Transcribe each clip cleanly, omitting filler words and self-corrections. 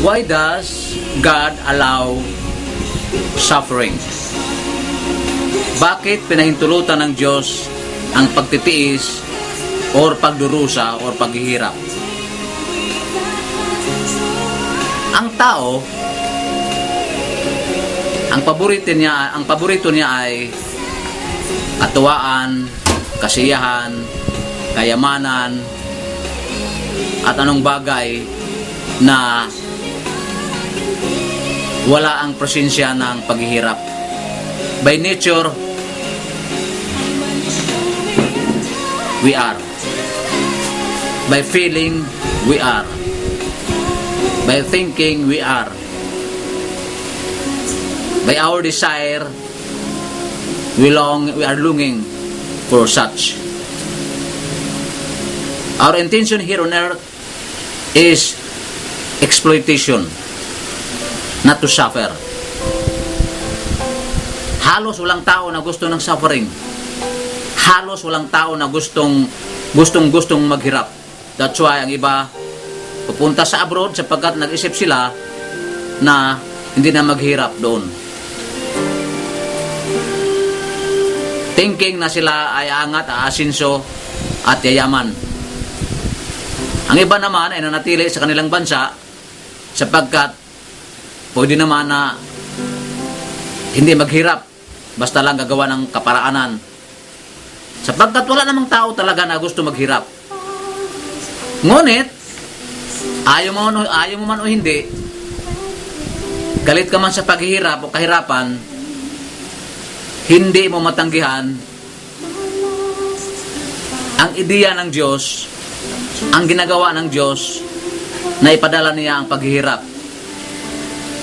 Why does God allow suffering? Bakit pinahintulutan ng Diyos ang pagtitiis or pagdurusa or paghihirap? Ang tao, ang paborito niya ay katuwaan, kasiyahan, kayamanan, at anong bagay na wala ang presensya ng paghihirap. By nature, we are. By feeling, we are. By thinking, we are. By our desire, we are longing for such. Our intention here on earth is exploitation, not to suffer. Halos walang tao na gusto ng suffering. Halos walang tao na gustong maghirap. That's why ang iba pupunta sa abroad sapagkat nag-isip sila na hindi na maghirap doon. Thinking na sila ay aangat, aasinso at yayaman. Ang iba naman ay nanatili sa kanilang bansa sapagkat pwede naman na hindi maghirap basta lang gagawa ng kaparaanan. Sapagkat wala namang tao talaga na gusto maghirap. Ngunit, ayaw mo man o hindi, galit ka man sa paghihirap o kahirapan, hindi mo matanggihan ang ideya ng Diyos, ang ginagawa ng Diyos na ipadala niya ang paghihirap.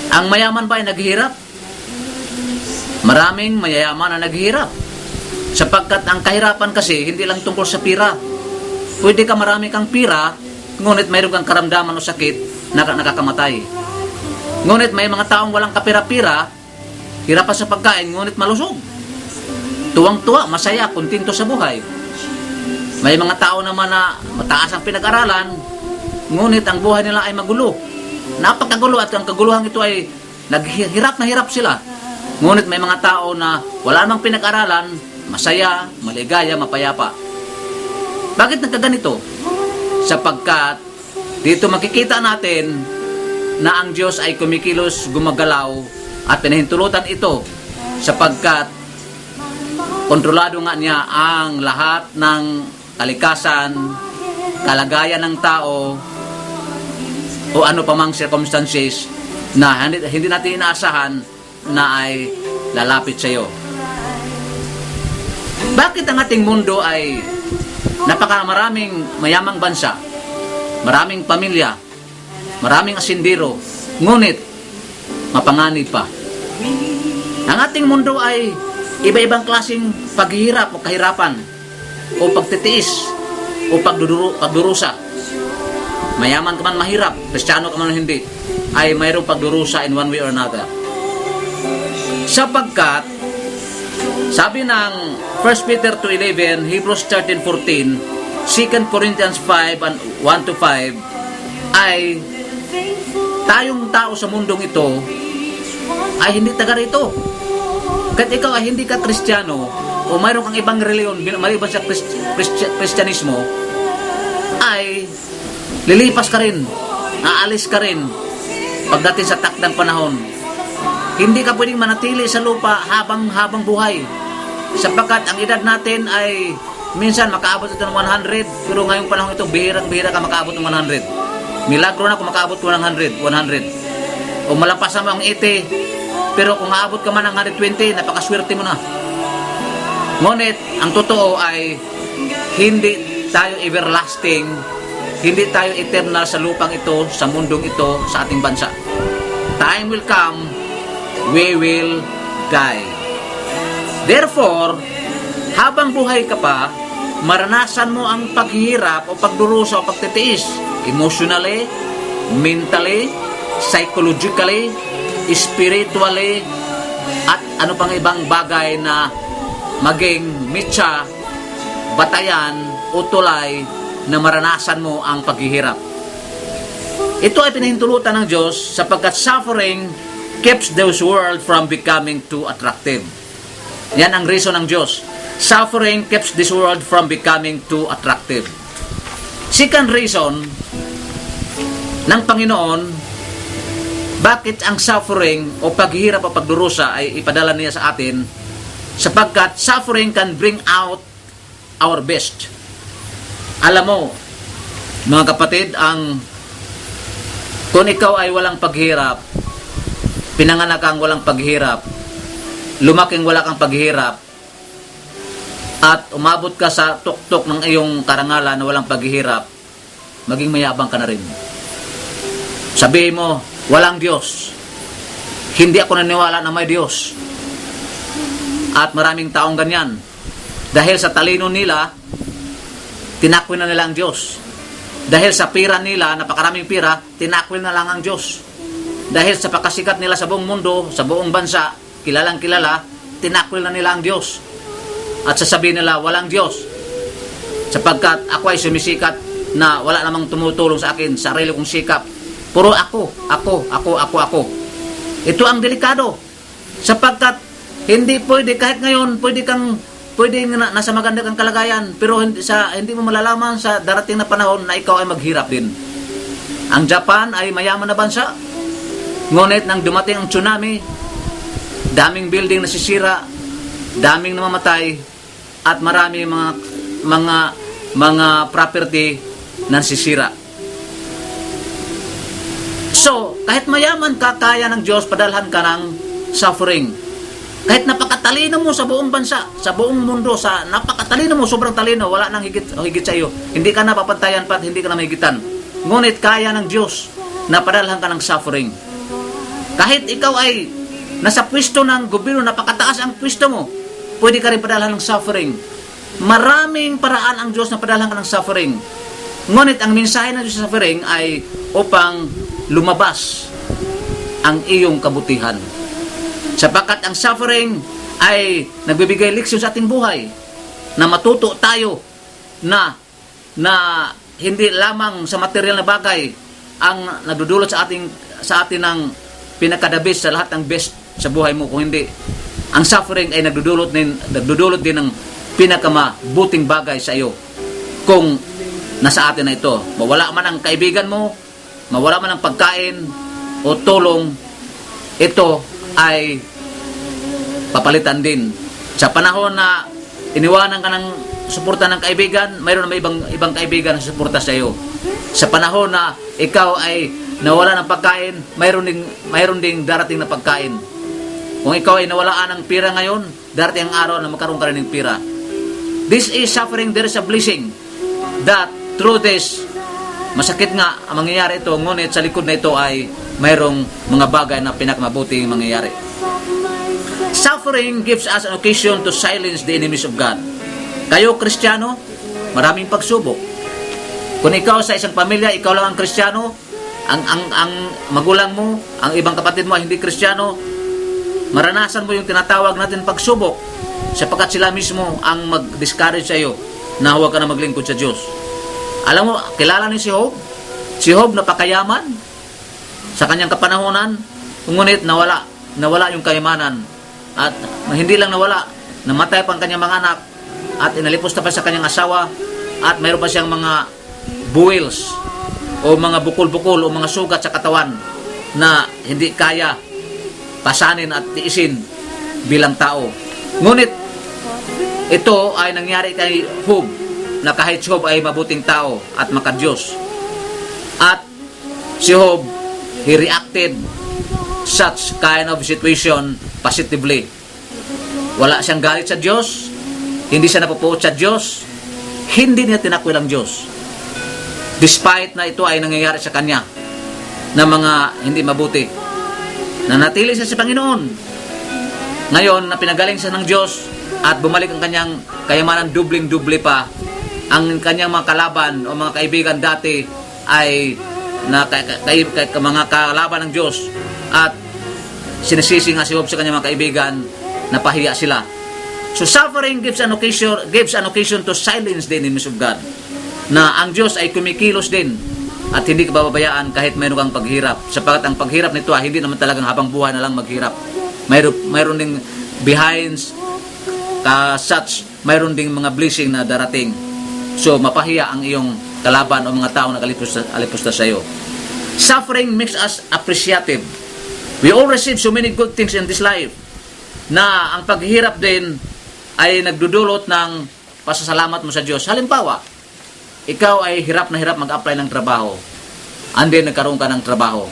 Ang mayaman ba ay naghihirap? Maraming mayayaman na naghihirap. Sapagkat ang kahirapan kasi hindi lang tungkol sa pira. Pwede ka marami kang pira, ngunit mayroon kang karamdaman o sakit na nakakamatay. Ngunit may mga taong walang kapira-pira, hirapan sa pagkain, ngunit malusog. Tuwang-tuwa, masaya, kontento sa buhay. May mga tao naman na mataas ang pinag-aralan, ngunit ang buhay nila ay magulo. Napakagulo at ang kaguluhan ito ay naghirap na hirap sila. Ngunit may mga tao na wala namang pinag-aralan, masaya, maligaya, mapayapa. Bakit nagkaganito? Sapagkat dito makikita natin na ang Diyos ay kumikilos, gumagalaw at pinahintulutan ito sapagkat kontrolado nga niya ang lahat ng kalikasan, kalagayan ng tao o ano pa mang circumstances na hindi natin inaasahan na ay lalapit sa iyo. Bakit ang ating mundo ay napakamaraming mayamang bansa, maraming pamilya, maraming asindiro, ngunit mapanganib pa? Ang ating mundo ay iba-ibang klaseng paghihirap o kahirapan o pagtitiis o pagdurusa. Mayaman ka man mahirap, Kristiyano ka man hindi, ay mayroong pagdurusa in one way or another. Sapagkat sabi ng 1 Peter 2:11, Hebrews 13:14, 2 Corinthians 5 and 1-5 ay tayong tao sa mundong ito ay hindi taga rito. Kahit ikaw ay hindi ka Kristiyano o mayroon kang ibang reliyon maliban sa Kristyanismo, ay lilipas ka rin, aalis ka rin pagdating sa takdang panahon. Hindi ka pwedeng manatili sa lupa habang buhay. Sapagkat ang edad natin ay minsan makaabot ito ng 100, pero ngayong panahon ito, bihira ka makaabot ng 100. Milagro na kung makaabot ko ng 100. O malampasan mo ang 80, pero kung aabot ka man ng 120, napakaswerte mo na. Ngunit, ang totoo ay hindi tayo everlasting, hindi tayo eternal sa lupang ito, sa mundong ito, sa ating bansa. Time will come, we will die. Therefore, habang buhay ka pa, maranasan mo ang paghihirap o pagdurusa o pagtitiis, emotionally, mentally, psychologically, spiritually, at ano pang ibang bagay na maging mitsa, batayan o tulay na maranasan mo ang paghihirap. Ito ay pinahintulutan ng Diyos sapagkat suffering keeps this world from becoming too attractive. Yan ang reason ng Diyos. Suffering keeps this world from becoming too attractive. Second reason ng Panginoon, bakit ang suffering o paghihirap o pagdurusa ay ipadala niya sa atin, sapagkat suffering can bring out our best. Alam mo, mga kapatid, kung ikaw ay walang paghirap, pinanganak kang walang paghirap, lumaking wala kang paghirap, at umabot ka sa tuktok ng iyong karangalan na walang paghihirap, maging mayabang ka na rin. Sabihin mo, walang Diyos. Hindi ako naniwala na may Diyos. At maraming taong ganyan. Dahil sa talino nila, tinakwil na nila ang Diyos. Dahil sa pira nila, napakaraming pira, tinakwil na lang ang Diyos. Dahil sa pakasikat nila sa buong mundo, sa buong bansa, kilalang kilala, tinakwil na nila ang Diyos. At sasabihin nila, walang Diyos. Sapagkat ako ay sumisikat na wala namang tumutulong sa akin, sarili kong sikap. Puro ako. Ito ang delikado. Sapagkat hindi pwede, kahit ngayon, pwede nasa maganda kang kalagayan, pero hindi mo malalaman sa darating na panahon na ikaw ay maghirap din. Ang Japan ay mayaman na bansa. Ngunit nang dumating ang tsunami, daming building nasisira, daming namamatay, at marami mga property na nasisira. So, kahit mayaman ka, kaya ng Diyos padalhan ka ng suffering. Kahit napakatalino mo sa buong bansa, sa buong mundo, napakatalino mo, sobrang talino, wala nang higit sa iyo. Hindi ka na papantayan pa at hindi ka na mahigitan. Ngunit kaya ng Diyos na padalhan ka ng suffering. Kahit ikaw ay nasa pwesto ng gobyerno, napakataas ang pwesto mo, pwede ka rin padalhan ng suffering. Maraming paraan ang Diyos na padalhan ka ng suffering. Ngunit ang mensahe ng Diyos sa suffering ay upang lumabas ang iyong kabutihan. Sapagkat ang suffering ay nagbibigay leksyon sa ating buhay na matuto tayo na hindi lamang sa material na bagay ang nagdudulot sa atin ng pinakadabis sa lahat ng best sa buhay mo. Kung hindi, ang suffering ay nagdudulot din ng pinakamabuting bagay sa iyo. Kung nasa atin na ito, mawala man ang kaibigan mo, mawala man ang pagkain o tulong, ito ay papalitan din. Sa panahon na iniwanan ka ng suporta ng kaibigan, mayroon na may ibang kaibigan na suporta sa iyo. Sa panahon na ikaw ay nawala ng pagkain, mayroon ding darating na pagkain. Kung ikaw ay nawalaan ng pira ngayon, darating ang araw na magkaroon ka rin ng pira. This is suffering, there is a blessing. That through this, masakit nga ang mangyayari ito, ngunit sa likod na ito ay mayroong mga bagay na pinakamabuting mangyayari. Suffering gives us an occasion to silence the enemies of God. Kayo, Kristiyano, maraming pagsubok. Kung ikaw sa isang pamilya, ikaw lang ang Kristiyano, ang magulang mo, ang ibang kapatid mo ay hindi Kristiyano, maranasan mo yung tinatawag natin pagsubok, sapagkat sila mismo ang mag-discourage sa iyo na huwag ka na maglingkod sa Diyos. Alam mo, kilala ni si Job? Si Job napakayaman sa kanyang kapanahonan, ngunit nawala yung kayamanan. At hindi lang nawala, namatay pa ang kanyang mga anak, at inalipos na pa sa kanyang asawa, at mayroon pa siyang mga buwils o mga bukol-bukol o mga sugat sa katawan na hindi kaya pasanin at tiisin bilang tao. Ngunit ito ay nangyari kay Job, na kahit Job ay mabuting tao at makadiyos. At si Job, he reacted such kind of situation positively. Wala siyang galit sa Diyos, hindi siya napupuot sa Diyos, hindi niya tinakwil ang Diyos. Despite na ito ay nangyayari sa kanya na mga hindi mabuti. Nanatili siya sa Panginoon. Ngayon, na pinagaling siya ng Diyos at bumalik ang kanyang kayamanan, dubling-duble pa. Ang kanyang mga kalaban o mga kaibigan dati ay mga kalaban ng Diyos, at sinisisi nga si Job sa kanyang mga kaibigan na pahiya sila. So suffering gives an occasion to silence the enemies of God. Na ang Diyos ay kumikilos din at hindi ka bababayaan kahit mayroon kang paghirap. Sapagat ang paghirap nito ay hindi naman talagang habang buhay na lang maghirap. Mayroon ding behind such, mayroon ding mga blessing na darating. So mapahiya ang iyong kalaban o mga tao na alipusta sa iyo. Suffering makes us appreciative. We all receive so many good things in this life na ang paghihirap din ay nagdudulot ng pasasalamat mo sa Diyos. Halimbawa, ikaw ay hirap na hirap mag-apply ng trabaho. And then nagkaroon ka ng trabaho.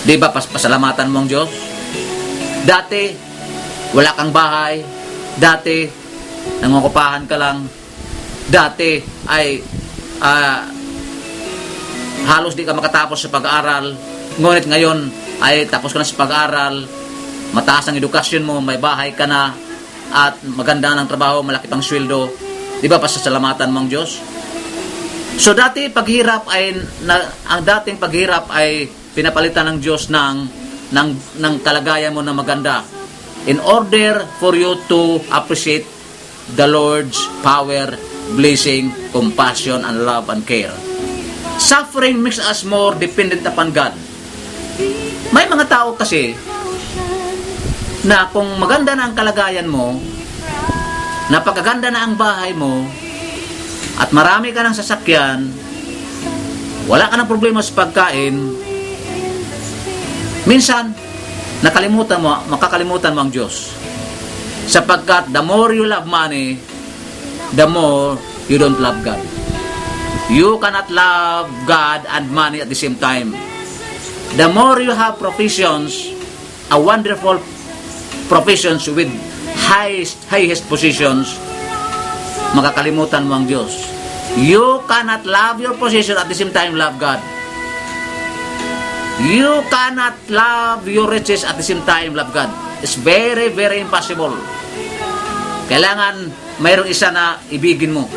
Di ba pasalamatan mo ang Diyos? Dati, wala kang bahay. Dati, nangungupahan ka lang. Dati, ay halos di ka makatapos sa pag-aaral. Ngunit ngayon, ay tapos ka na sa pag-aaral. Mataas ang edukasyon mo, may bahay ka na, at maganda ng trabaho, malaki pang sweldo. Di ba pasasalamatan mo ang Diyos? So dati paghirap ay ang dating paghirap ay pinapalitan ng Diyos ng kalagayan mo na maganda. In order for you to appreciate the Lord's power, blessing, compassion, and love and care. Suffering makes us more dependent upon God. May mga tao kasi na kung maganda na ang kalagayan mo, napakaganda na ang bahay mo, at marami ka ng sasakyan, wala ka ng problema sa pagkain, minsan, makakalimutan mo ang Diyos. Sapagkat the more you love money, the more you don't love God. You cannot love God and money at the same time. The more you have provisions, a wonderful professions with highest positions, makakalimutan mo ang Diyos. You cannot love your position at the same time love God. You cannot love your riches at the same time love God. It's very, very impossible. Kailangan mayroong isa na ibigin mo.